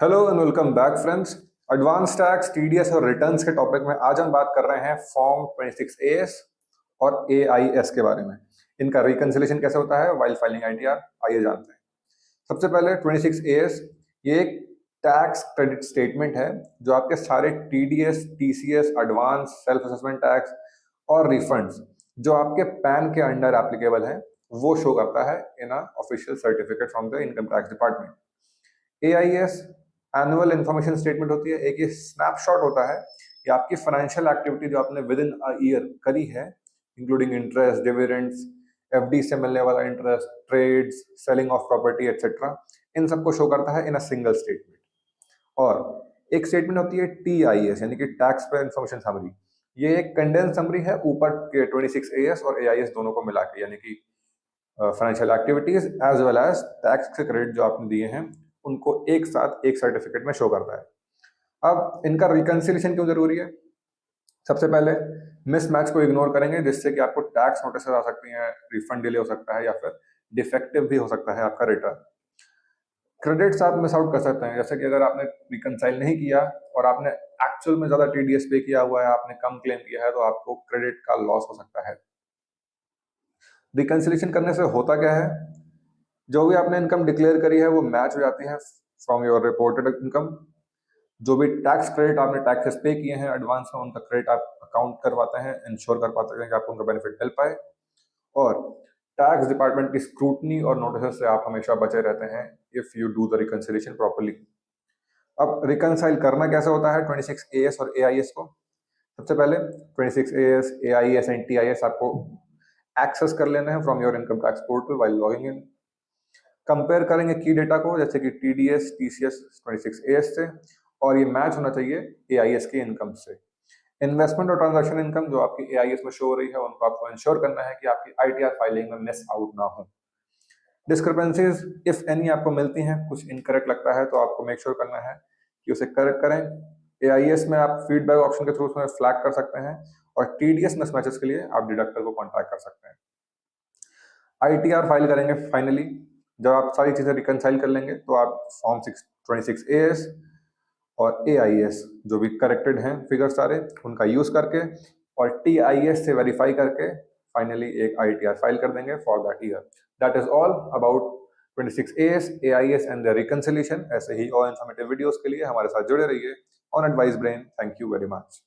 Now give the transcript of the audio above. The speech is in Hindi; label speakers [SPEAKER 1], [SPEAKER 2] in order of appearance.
[SPEAKER 1] Hello and welcome back friends. Advance tax, TDS और रिटर्न्स के टॉपिक में आज हम बात कर रहे हैं फॉर्म 26 और एआईएस के बारे में। इनका रिकंसिलेशन कैसे होता है वाइल फाइलिंग आईटीआर, आइए जानते हैं। सबसे पहले 26 ये एक टैक्स क्रेडिट स्टेटमेंट है जो आपके सारे TDS, TCS, advance, self assessment tax और रिफंड्स जो आपके पैन के अंडर एप्लीकेबल है वो शो करता है इन official certificate from the income tax department. AIS annual information statement होती है, एक ये स्नैपशॉट होता है कि आपकी फाइनेंशियल एक्टिविटी जो आपने विद इन अ ईयर करी है, इंक्लूडिंग इंटरेस्ट, डिविडेंड्स, एफडी से मिलने वाला interest, trades, selling of property etcetera, इन सबको शो करता है इन अ सिंगल स्टेटमेंट। और एक स्टेटमेंट होती है टीआईएस यानी कि टैक्स पे इंफॉर्मेशन समरी। ये एक कंडेंस समरी है ऊपर के 26 और एआईएस दोनों को मिला के, यानी कि financial activities as well as tax के क्रेडिट जो आपने दिए हैं उनको एक साथ एक सर्टिफिकेट में शो करता है। अब इनका रिकंसिलेशन क्यों जरूरी है? सबसे पहले मिसमैच को इग्नोर करेंगे जिससे कि आपको टैक्स नोटिस आ सकती हैं, रिफंड डिले हो सकता है या फिर डिफेक्टिव भी हो सकता है आपका रिटर्न। क्रेडिट्स आप मिस आउट कर सकते हैं, जैसे कि अगर आपने रिकंसाइल नहीं किया और आपने एक्चुअल में ज्यादा टीडीएस पे किया हुआ है, आपने कम क्लेम किया है, तो आपको क्रेडिट का लॉस हो सकता है। रिकंसिलेशन करने से होता क्या है, जो भी आपने इनकम डिक्लेयर करी है वो मैच हो जाती है फ्रॉम योर रिपोर्टेड इनकम। जो भी टैक्स क्रेडिट आपने टैक्सेस पे किए हैं एडवांस में, उनका क्रेडिट आप अकाउंट करवाते हैं, इंश्योर कर पाते हैं कि आपको उनका बेनिफिट मिल पाए। और टैक्स डिपार्टमेंट की स्क्रूटनी और नोटिस से आप हमेशा बचे रहते हैं if you do the reconciliation properly. अब रिकंसाइल करना कैसे होता है 26 और एआईएस को? सबसे पहले 26 एआईएस एंड टीआईएस आपको एक्सेस कर लेना है from your income tax portal while logging in. Compare करेंगे की डेटा को, जैसे कि टीडीएस, टीसीएस 26 से, और ये मैच होना चाहिए एआईएस की इनकम से। इन्वेस्टमेंट और ट्रांजैक्शन इनकम जो आपकी एआईएस में शो हो रही है उनको आपको इंश्योर करना है कि आपकी आईटीआर फाइलिंग में मिस आउट ना हो। डिस्क्रिपेंसीज इफ एनी आपको मिलती हैं, कुछ इनकरेक्ट लगता है, तो आपको मेक श्योर करना है कि उसे करेक्ट करें। एआईएस में आप फीडबैक ऑप्शन के थ्रू उसमें फ्लैग कर सकते हैं और टीडीएस मिसमैचेस के लिए आप डिडक्टर को कॉन्टैक्ट कर सकते हैं। आईटीआर फाइल करेंगे फाइनली। जब आप सारी चीजें रिकंसाइल कर लेंगे तो आप फॉर्म 26 और एआईएस जो भी करेक्टेड हैं फिगर सारे, उनका यूज करके और टीआईएस से वेरीफाई करके फाइनली एक आईटीआर फाइल कर देंगे for that year. That is all about 26 AIS and the reconciliation. ऐसे ही और इन्फॉर्मेटिव वीडियोस के लिए हमारे साथ जुड़े रहिए on advice brain. Thank you very much.